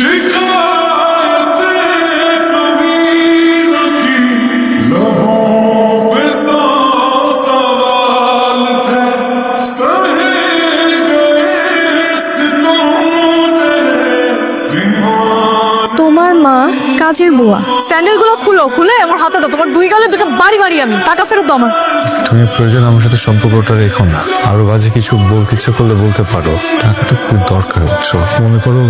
তোমার মা কাজের বুয়া। স্যান্ডেলগুলো খুলে আমার হাতে দাও। তোমার দুই গালে দুটো বাড়ি আমি টাকা ফেরত দাও আমার। তুমি প্রয়োজন আমার সাথে সম্পর্কটা রেখো না। আরো বাজে কিছু বলতে ইচ্ছে করলে বলতে পারো। টাকাটা খুব দরকার হচ্ছে। মনে করো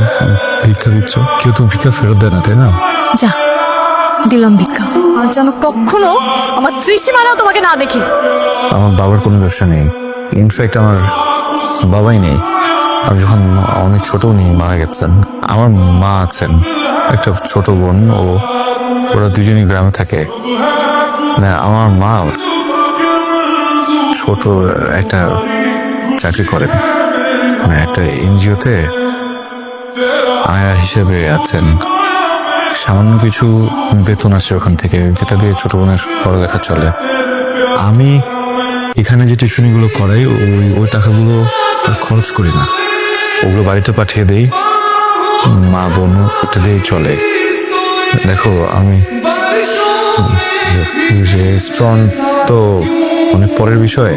ভিক্ষা দিচ্ছ, কেউ তো ভিক্ষা ফেরত দেয় না, তাই না? যা দিলাম ভিক্ষা। আর যেন কখনো আমার ত্রিসীমানাও তোমাকে না দেখি। আমার বাবার কোনো ব্যবসা নেই। ইনফ্যাক্ট আমার বাবাই নেই। আমি যখন অনেক ছোট উনি মারা গেছেন। আমার মা আছেন, একটা ছোট বোন, ওরা দুজনই গ্রামে থাকে। না, আমার মা ছোট একটা চাকরি করেন, মানে একটা এনজিওতে আয়া হিসেবে আছেন। সামান্য কিছু বেতন আসে ওখান থেকে, যেটা দিয়ে ছোট বোনের পড়ালেখা চলে। আমি এখানে যে টিউশনিগুলো করাই ওই টাকাগুলো খরচ করি না, ওগুলো বাড়িতে পাঠিয়ে দেই। মা বোন ওটা দিয়েই চলে। দেখো আমি স্ট্রং তো অনেক পরের বিষয়।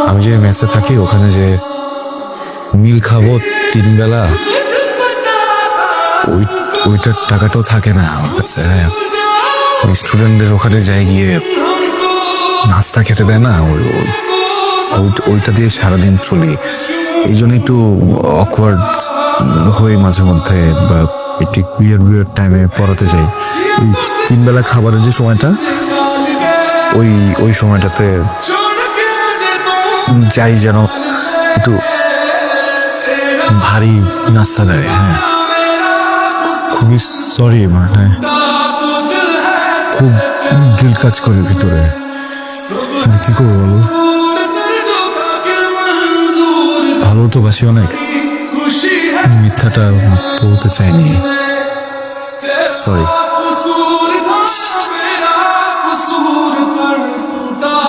আমি যে মেসে থাকি ওখানে যে মিল খাবো 3 বেলা, ওইটার টাকাটাও থাকে না আমার কাছে। ওই স্টুডেন্টদের ওখানে যাই গিয়ে নাস্তা খেতে দেয় না, ওইটা দিয়ে সারাদিন চলি। এই জন্য একটু অকওয়ার্ড হয়ে মাঝে মধ্যে, বা একটু বিয়ের টাইমে পড়াতে যাই। ওই 3 বেলা খাবারের যে সময়টা, ওই সময়টাতে যাই যেন একটু ভারী নাস্তা দেয়। হ্যাঁ, খুবই সরি, মানে খুব গিল কাজ করে ভিতরে। কিন্তু কি করবো বলো, ভালো তো বাসি অনেক, মিথ্যাটা বলতে চাইনি। সরি।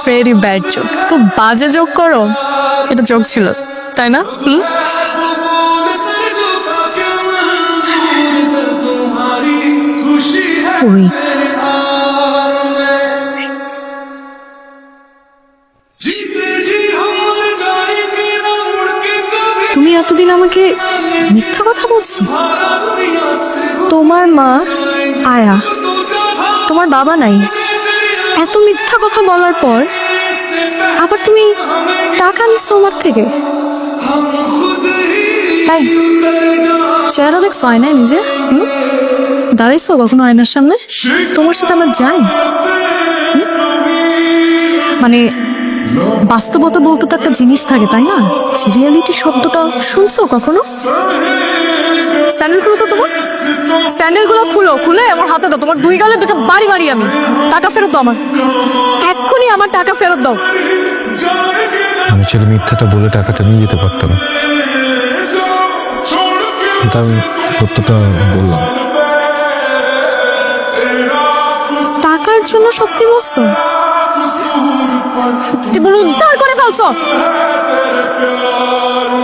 Very bad joke. তো বাজে জোক করো, এটা জোক ছিল তাই না? ওই তুমি এতদিন আমাকে মিথ্যা কথা বলছো। তোমার মা আয়া, তোমার বাবা নাই, এত মিথ্যা কথা বলার পর আবার তুমি টাকা নিচ্ছ আমার থেকে। তাই চেহারা দেখছো আয়নায় নিজে? দাঁড়াইছো কখনো আয়নার সামনে? তোমার সাথে আমার যাই, মানে বাস্তবতা বলতে তো একটা জিনিস থাকে তাই না? রিয়ালিটি শব্দটা শুনছো কখনো? স্যান্ডেলগুলো তো তোমার, স্যান্ডেলগুলো খুলে আমার হাতে দাও। তোমার দুই গালে দুটো বাড়ি আমি টাকা ফেরত দাও আমার। এক্ষুনি আমার টাকা ফেরত দাও। আমি ছেলে মিথ্যাটা বলে টাকাটা নিয়ে যেতে পারতাম, কিন্তু আমি সত্যটা বললাম। টাকার জন্য সত্যি বলছো? সত্যি বলে উদ্ধার করে ফেলছো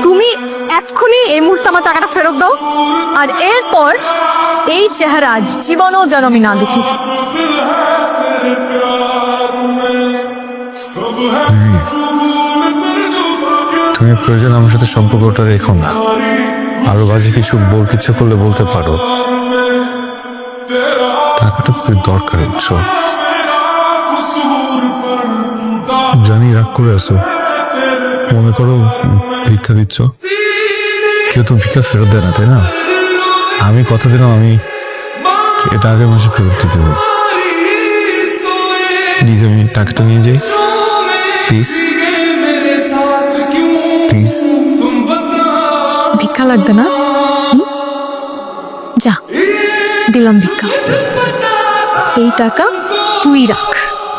তুমি। এক্ষুনি এই মুহূর্তে আমার টাকাটা ফেরত দাও, আর এরপর এই চেহারা জীবনও যেন আমি না দেখি। তুমি প্রয়োজন আমার সাথে সম্পর্কটা রেখো না। আরো বাজে কিছু বলতে ইচ্ছে করলে বলতে পারো। টাকাটা খুব দরকার হচ্ছে। জানি রাগ করে আছো, মনে করো ভিক্ষা দিচ্ছ, কেউ তো ভিক্ষা ফেরত দেয় না, তাই না? আমি কথা দিলাম আমি এটা আগের মাসে ফেরত দিতে দেবো। প্লিজ আমি টাকাটা নিয়ে যাই, প্লিজ প্লিজ। ভিক্ষা লাগবে না, যা দিলাম ভিক্ষা। এই টাকা তুই রাখ,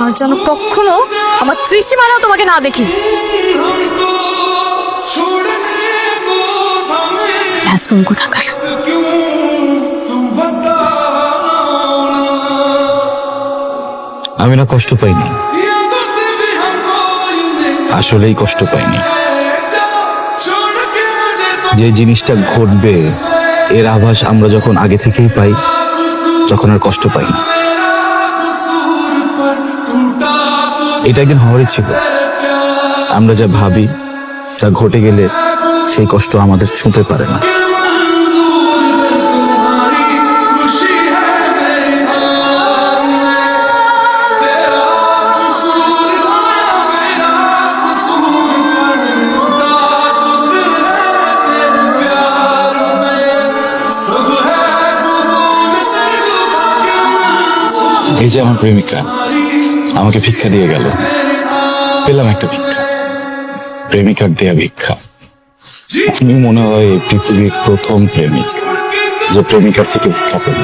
আর যেন কখনো আমার ত্রিসীমানাও তোমাকে না দেখি। আসল কোথাকার। আমি না কষ্ট পাইনি, আসলেই কষ্ট পাইনি। যে জিনিসটা ঘটবে এর আভাস আমরা যখন আগে থেকেই পাই তখন আর কষ্ট পাই না। এটা একদিন হওয়ারই ছিল। আমরা যা ভাবি তা ঘটে গেলে সেই কষ্ট আমাদের ছুঁতে পারে না। এই যে আমার প্রেমিকা আমাকে ভিক্ষা দিয়ে গেল, পেলাম একটা ভিক্ষা, প্রেমিকার দেয়া ভিক্ষা। আমি মনে হয় এই পৃথিবীর প্রথম প্রেমিক যে প্রেমিকার থেকে ভিক্ষা পেল।